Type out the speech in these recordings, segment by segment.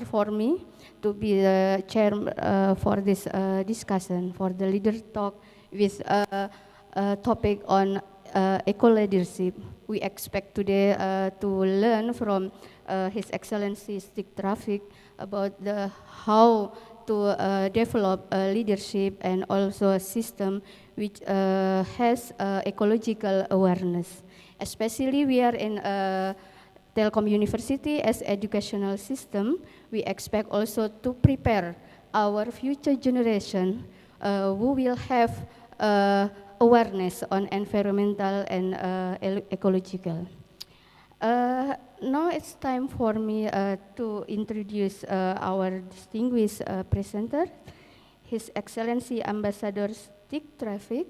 for me to be the chair for this discussion, for the leader talk with a topic on eco-leadership. We expect today to learn from His Excellency Stick Traffic about how to develop leadership and also a system which has ecological awareness. Especially we are in Telkom University as educational system, we expect also to prepare our future generation who will have awareness on environmental and ecological. Now it's time for me to introduce our distinguished presenter, His Excellency Ambassador Stig Traffic,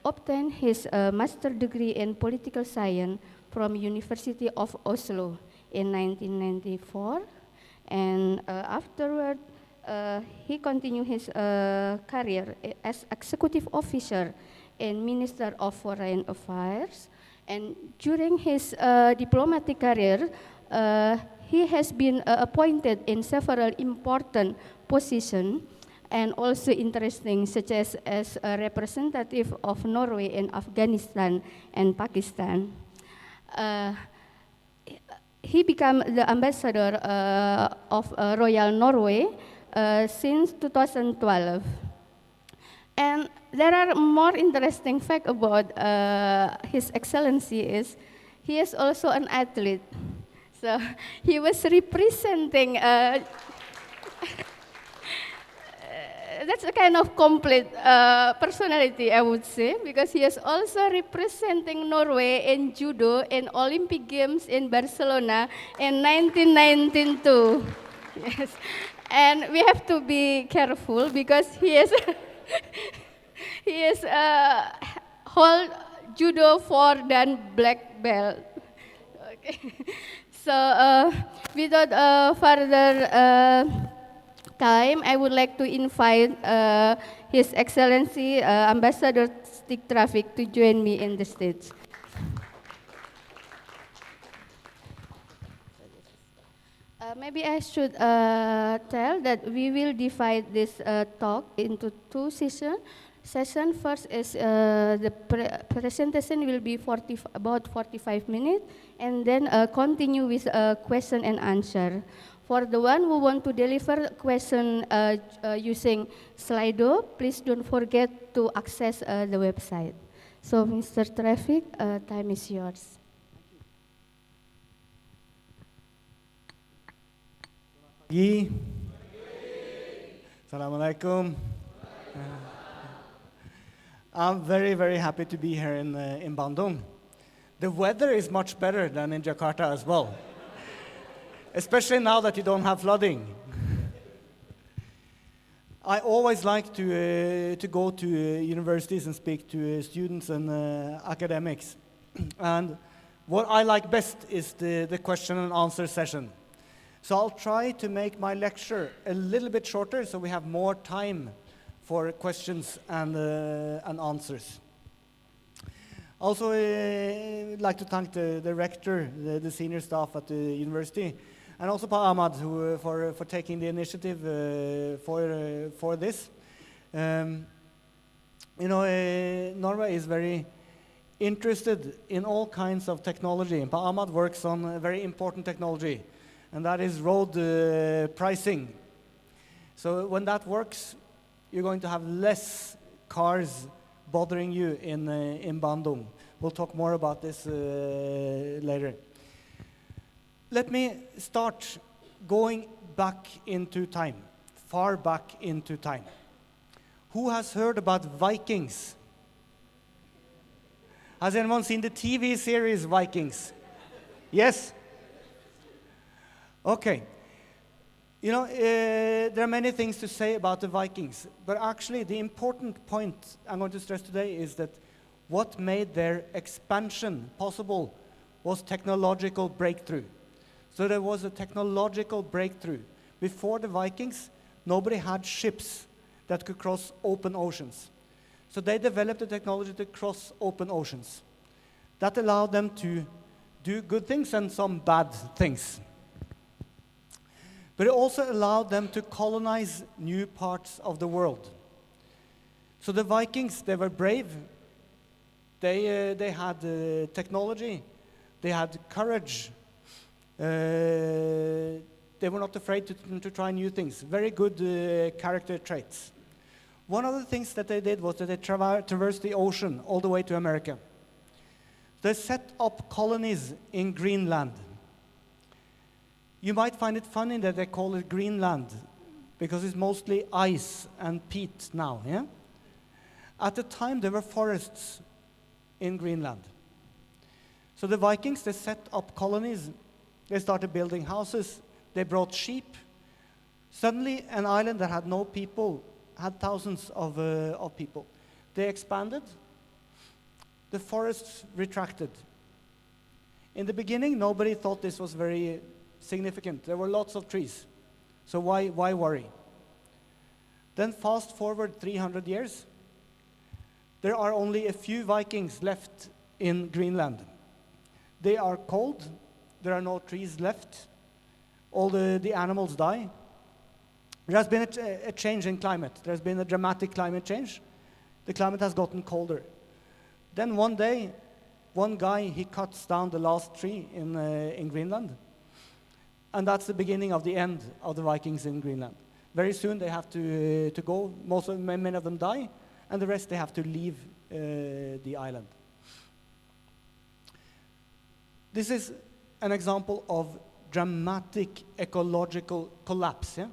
obtained his master degree in political science from University of Oslo in 1994, and afterward he continued his career as executive officer in Minister of Foreign Affairs. And during his diplomatic career, he has been appointed in several important positions and also interesting, such as a representative of Norway in Afghanistan and Pakistan. He became the ambassador of Royal Norway since 2012. And there are more interesting fact about His Excellency is he is also an athlete. So he was representing that's a kind of complete personality, I would say, because he is also representing Norway in judo in Olympic Games in Barcelona in 1992. Yes, and we have to be careful because he is he is hold judo for dan black belt. Okay. So without further time, I would like to invite His Excellency Ambassador Stig Traffic to join me in the stage. Maybe I should tell that we will divide this talk into two sessions. Session first is the presentation will be about 45 minutes, and then continue with a question and answer. For the one who want to deliver question using Slido, please don't forget to access the website. So, Mr. Traffic, time is yours. Pagi. Assalamualaikum. I'm very, very happy to be here in Bandung. The weather is much better than in Jakarta as well, especially now that you don't have flooding. I always like to go to universities and speak to students and academics. And what I like best is the question and answer session. So I'll try to make my lecture a little bit shorter so we have more time for questions and answers. Also, I'd like to thank the rector, the senior staff at the university, and also Pa Ahmad for taking the initiative for this. Norway is very interested in all kinds of technology, and Pa Ahmad works on a very important technology, and that is road pricing. So when that works, you're going to have less cars bothering you in Bandung. We'll talk more about this later. Let me start going back into time, far back into time. Who has heard about Vikings? Has anyone seen the TV series Vikings? Yes? Okay. You know, there are many things to say about the Vikings, but actually the important point I'm going to stress today is that what made their expansion possible was technological breakthrough. So there was a technological breakthrough. Before the Vikings, nobody had ships that could cross open oceans. So they developed the technology to cross open oceans. That allowed them to do good things and some bad things. But it also allowed them to colonize new parts of the world. So the Vikings, they were brave. They had technology. They had courage. They were not afraid to try new things. Very good character traits. One of the things that they did was that they traversed the ocean all the way to America. They set up colonies in Greenland. You might find it funny that they call it Greenland, because it's mostly ice and peat now, yeah? At the time, there were forests in Greenland. So the Vikings, they set up colonies. They started building houses. They brought sheep. Suddenly, an island that had no people had thousands of people. They expanded. The forests retracted. In the beginning, nobody thought this was very significant. There were lots of trees. So why worry? Then fast forward 300 years. There are only a few Vikings left in Greenland. They are cold. There are no trees left. All the animals die. There has been a change in climate. There's been a dramatic climate change. The climate has gotten colder. Then one day, one guy, he cuts down the last tree in Greenland. And that's the beginning of the end of the Vikings in Greenland. Very soon they have to go. Many of them die, and the rest they have to leave the island. This is an example of dramatic ecological collapse. Yeah?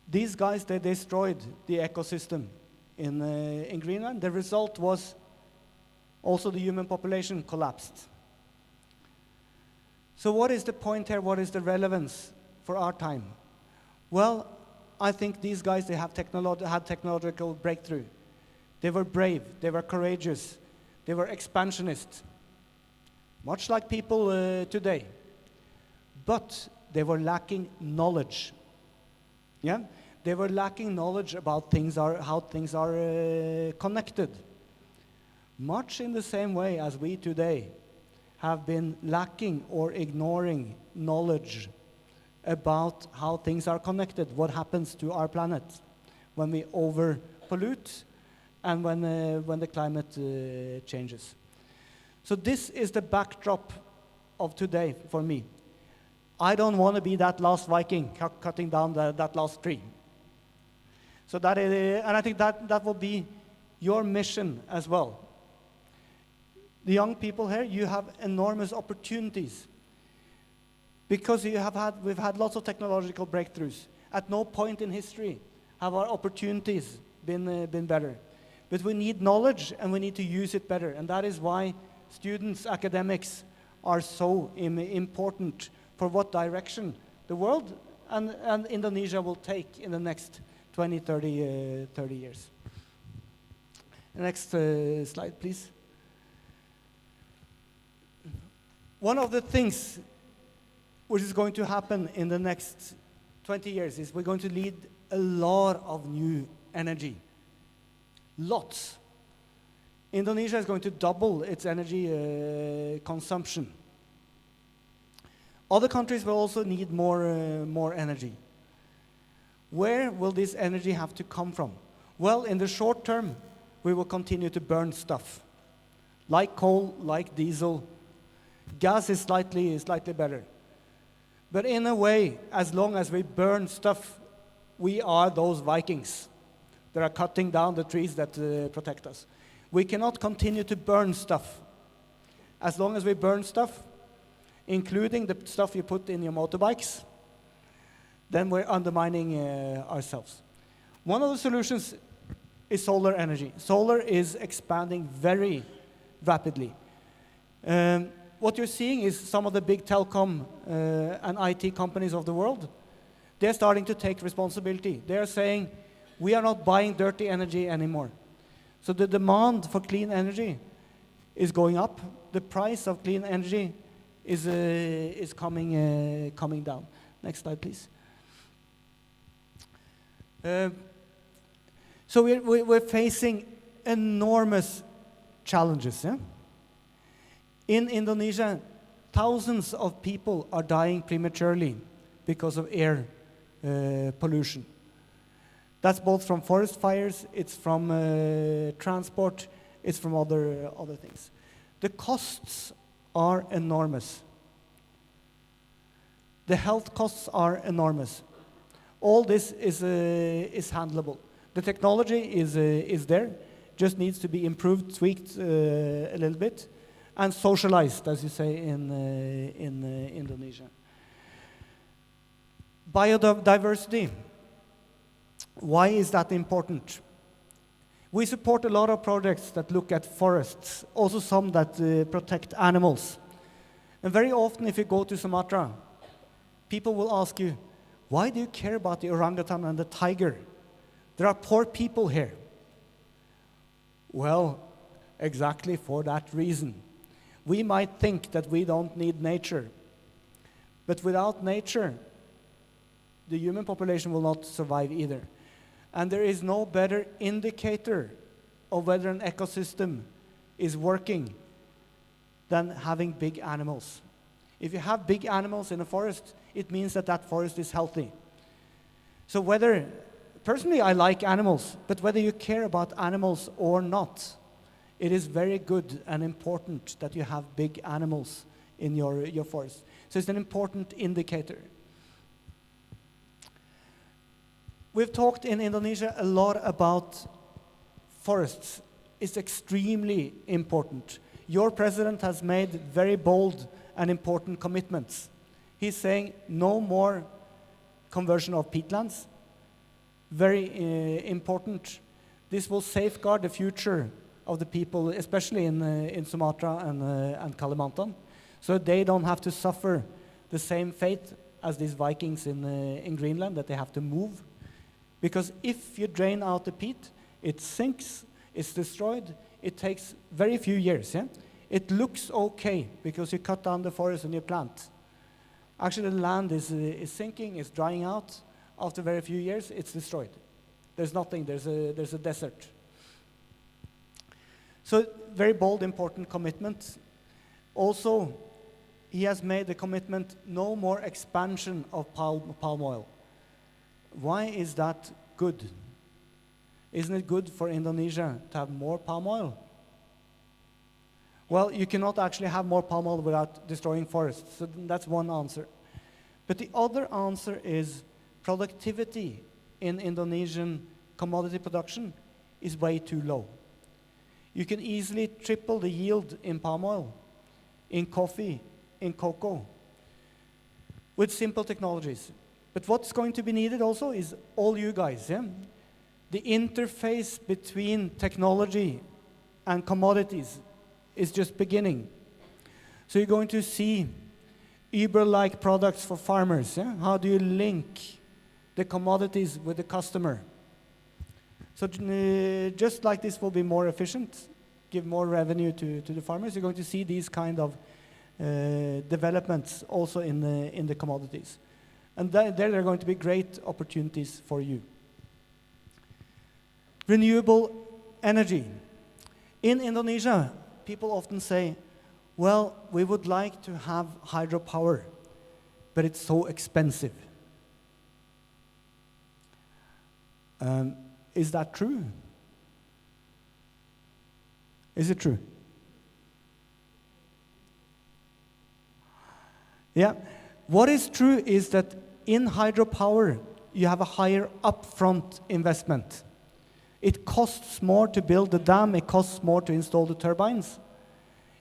These guys, they destroyed the ecosystem in Greenland. The result was also the human population collapsed. So what is the point here? What is the relevance for our time? Well, I think these guys, they had technological breakthrough. They were brave, they were courageous, they were expansionist, much like people today. But they were lacking knowledge. Yeah? They were lacking knowledge about how things are connected. Much in the same way as we today have been lacking or ignoring knowledge about how things are connected, what happens to our planet when we over-pollute and when the climate changes. So this is the backdrop of today for me. I don't want to be that last Viking cutting down that last tree. So that is, and I think that will be your mission as well. The young people here, you have enormous opportunities because we've had lots of technological breakthroughs. At no point in history have our opportunities been better. But we need knowledge and we need to use it better. And that is why students, academics are so important for what direction the world and Indonesia will take in the next 20, 30 years. Next slide, please. One of the things which is going to happen in the next 20 years is we're going to need a lot of new energy. Lots. Indonesia is going to double its energy consumption. Other countries will also need more energy. Where will this energy have to come from? Well, in the short term, we will continue to burn stuff, like coal, like diesel. Gas is slightly better. But in a way, as long as we burn stuff, we are those Vikings that are cutting down the trees that protect us. We cannot continue to burn stuff. As long as we burn stuff, including the stuff you put in your motorbikes, then we're undermining ourselves. One of the solutions is solar energy. Solar is expanding very rapidly. What you're seeing is some of the big telecom and IT companies of the world. They're starting to take responsibility. They're saying, we are not buying dirty energy anymore. So the demand for clean energy is going up. The price of clean energy is coming down. Next slide, please. So we're facing enormous challenges. Yeah? In Indonesia, thousands of people are dying prematurely because of air pollution. That's both from forest fires, it's from transport, it's from other things. The costs are enormous. The health costs are enormous. All this is handleable. The technology is there, just needs to be improved, tweaked a little bit, and socialized, as you say in Indonesia. Biodiversity. Why is that important? We support a lot of projects that look at forests, also some that protect animals. And very often, if you go to Sumatra, people will ask you, why do you care about the orangutan and the tiger? There are poor people here. Well, exactly for that reason. We might think that we don't need nature, but without nature, the human population will not survive either. And there is no better indicator of whether an ecosystem is working than having big animals. If you have big animals in a forest, it means that that forest is healthy. So personally I like animals, but whether you care about animals or not, it is very good and important that you have big animals in your forest. So it's an important indicator. We've talked in Indonesia a lot about forests. It's extremely important. Your president has made very bold and important commitments. He's saying no more conversion of peatlands. Very important. This will safeguard the future of the people, especially in Sumatra and Kalimantan, so they don't have to suffer the same fate as these Vikings in Greenland, that they have to move. Because if you drain out the peat, it sinks, it's destroyed, it takes very few years. Yeah? It looks okay because you cut down the forest and you plant. Actually, the land is sinking, it's drying out. After very few years, it's destroyed. There's nothing, there's a desert. So, very bold, important commitment. Also, he has made the commitment, no more expansion of palm oil. Why is that good? Isn't it good for Indonesia to have more palm oil? Well, you cannot actually have more palm oil without destroying forests. So that's one answer. But the other answer is productivity in Indonesian commodity production is way too low. You can easily triple the yield in palm oil, in coffee, in cocoa, with simple technologies. But what's going to be needed also is all you guys. Yeah? The interface between technology and commodities is just beginning. So you're going to see Uber-like products for farmers. Yeah? How do you link the commodities with the customer? So just like this will be more efficient, give more revenue to the farmers, you're going to see these kind of developments also in the commodities. And there are going to be great opportunities for you. Renewable energy. In Indonesia, people often say, well, we would like to have hydropower, but it's so expensive. Is that true? Is it true? Yeah. What is true is that in hydropower, you have a higher upfront investment. It costs more to build the dam, it costs more to install the turbines,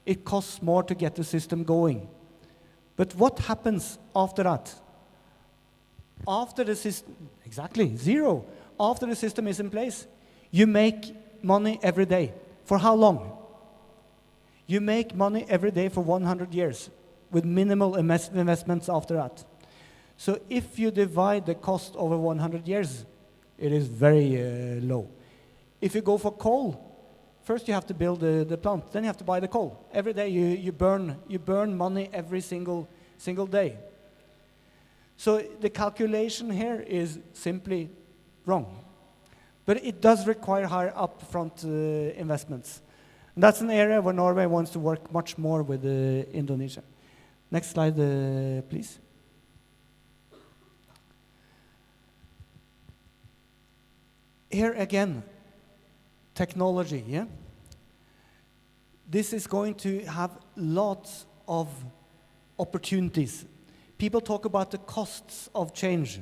it costs more to get the system going. But what happens after that? After the system, exactly, zero. After the system is in place, you make money every day. For how long? You make money every day for 100 years with minimal investments after that. So if you divide the cost over 100 years, it is very low. If you go for coal, first you have to build the plant, then you have to buy the coal. Every day you burn money every single day. So the calculation here is simply wrong. But it does require higher upfront investments. And that's an area where Norway wants to work much more with Indonesia. Next slide, please. here again, technology, yeah? This is going to have lots of opportunities. People talk about the costs of change.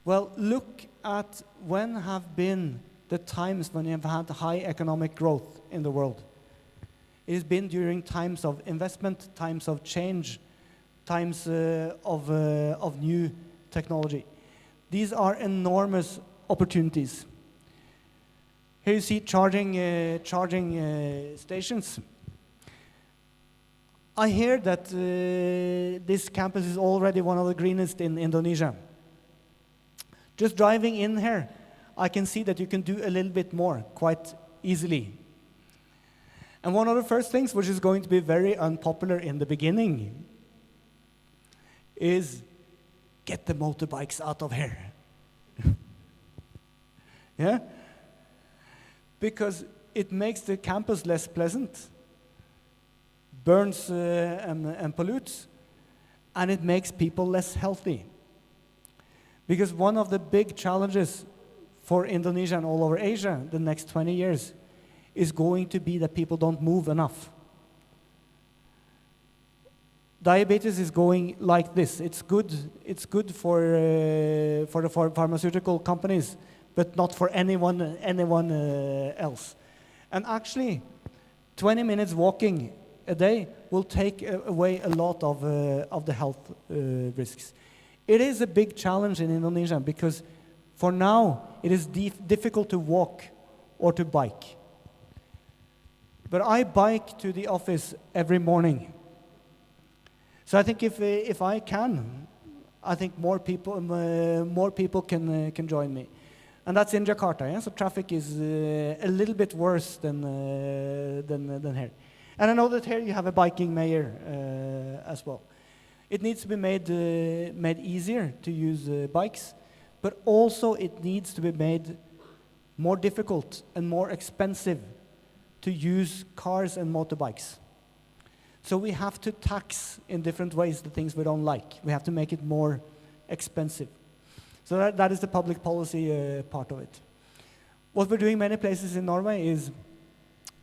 Well, look at when have been the times when you have had high economic growth in the world. It has been during times of investment, times of change, times of new technology. These are enormous opportunities. Here you see charging stations. I hear that this campus is already one of the greenest in Indonesia. Just driving in here, I can see that you can do a little bit more quite easily. And one of the first things which is going to be very unpopular in the beginning is get the motorbikes out of here. Yeah? Because it makes the campus less pleasant, burns and pollutes, and it makes people less healthy. Because one of the big challenges for Indonesia and all over Asia the next 20 years is going to be that people don't move enough. Diabetes is going like this. It's good for the pharmaceutical companies, but not for anyone else. And actually, 20 minutes walking a day will take away a lot of the health risks. It is a big challenge in Indonesia because for now it is difficult to walk or to bike. But I bike to the office every morning. So I think if I can, I think more people can join me. And that's in Jakarta, yeah? So traffic is a little bit worse than here. And I know that here you have a biking mayor as well. It needs to be made easier to use bikes, but also it needs to be made more difficult and more expensive to use cars and motorbikes. So we have to tax in different ways the things we don't like. We have to make it more expensive. So that is the public policy part of it. What we're doing many places in Norway is,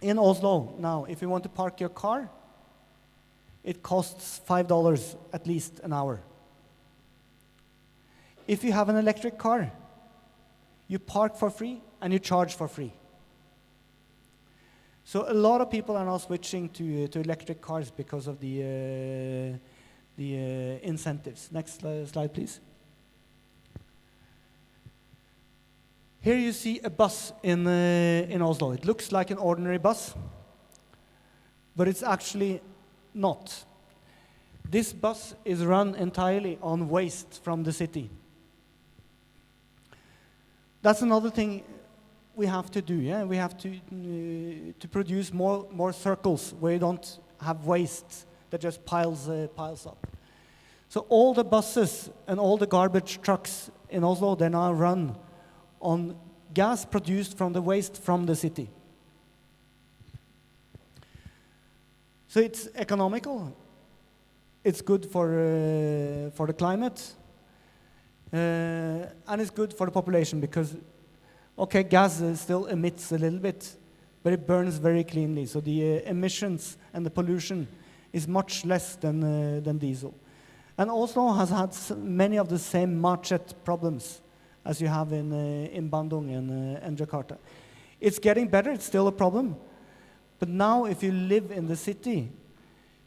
in Oslo now, if you want to park your car, it costs $5 at least an hour. If you have an electric car, you park for free and you charge for free. So a lot of people are now switching to electric cars because of the incentives. Next slide, please. Here you see a bus in Oslo. It looks like an ordinary bus, but it's actually not. This bus is run entirely on waste from the city. That's another thing we have to do, yeah? We have to produce more circles where you don't have waste that just piles up. So all the buses and all the garbage trucks in Oslo, they now run on gas produced from the waste from the city. So it's economical, it's good for the climate, and it's good for the population because, okay, gas still emits a little bit, but it burns very cleanly. So the emissions and the pollution is much less than diesel. And Oslo has had many of the same market problems as you have in Bandung and Jakarta. It's getting better, it's still a problem. But now if you live in the city,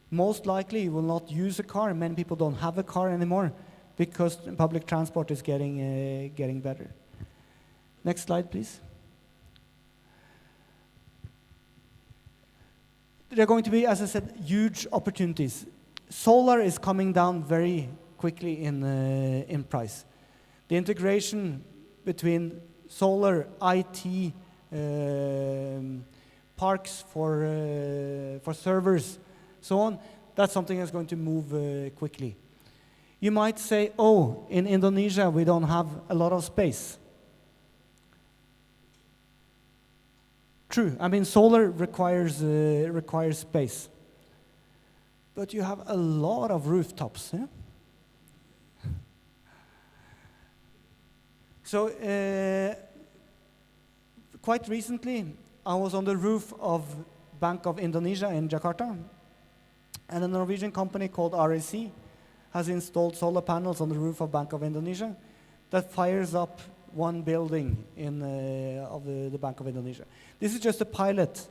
most likely you will not use a car. Many people don't have a car anymore because public transport is getting better. Next slide, please. There are going to be, as I said, huge opportunities. Solar is coming down very quickly in price. The integration between solar, IT, parks for servers, so on, that's something that's going to move quickly. You might say, oh, in Indonesia we don't have a lot of space. True, I mean solar requires space. But you have a lot of rooftops, yeah? So Quite recently, I was on the roof of Bank of Indonesia in Jakarta, and a Norwegian company called RAC has installed solar panels on the roof of Bank of Indonesia that fires up one building of the Bank of Indonesia. This is just a pilot,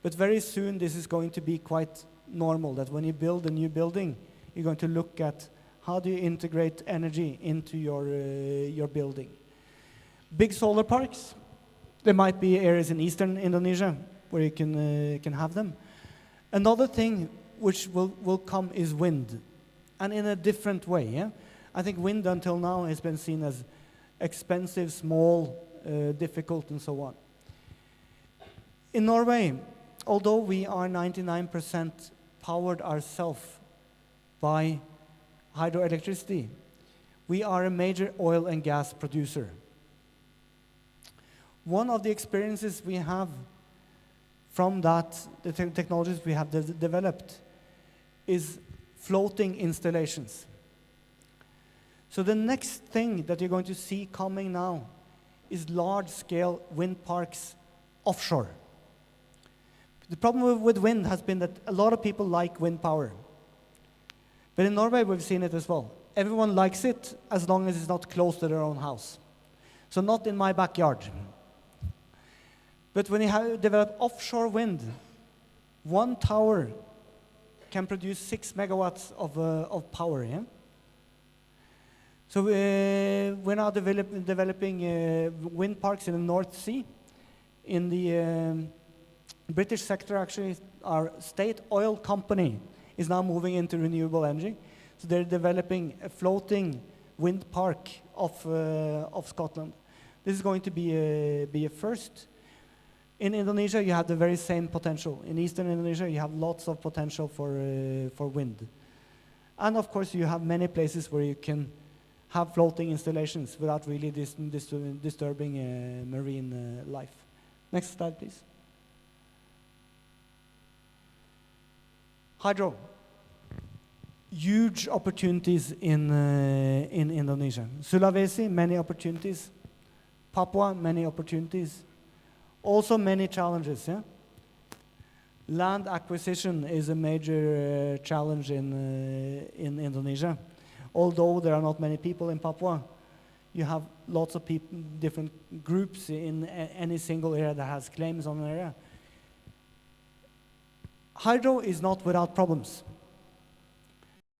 but very soon this is going to be quite normal, that when you build a new building, you're going to look at how do you integrate energy into your building. Big solar parks, there might be areas in eastern Indonesia where you can have them. Another thing which will come is wind, and in a different way. Yeah? I think wind until now has been seen as expensive, small, difficult, and so on. In Norway, although we are 99% powered ourselves by hydroelectricity, we are a major oil and gas producer. One of the experiences we have from that, the technologies we have developed, is floating installations. So the next thing that you're going to see coming now is large-scale wind parks offshore. The problem with wind has been that a lot of people like wind power. But in Norway, we've seen it as well. Everyone likes it as long as it's not close to their own house. So not in my backyard. But when you have developed offshore wind, one tower can produce 6 megawatts of power. Yeah? So we're now developing wind parks in the North Sea. In the British sector, actually, our state oil company is now moving into renewable energy. So they're developing a floating wind park of Scotland. This is going to be a first. In Indonesia, you have the very same potential. In eastern Indonesia, you have lots of potential for wind. And of course, you have many places where you can have floating installations without really disturbing marine life. Next slide, please. Hydro. Huge opportunities in Indonesia. Sulawesi, many opportunities. Papua, many opportunities. Also many challenges. Yeah? Land acquisition is a major challenge in Indonesia. Although there are not many people in Papua, you have lots of different groups in any single area that has claims on an area. Hydro is not without problems.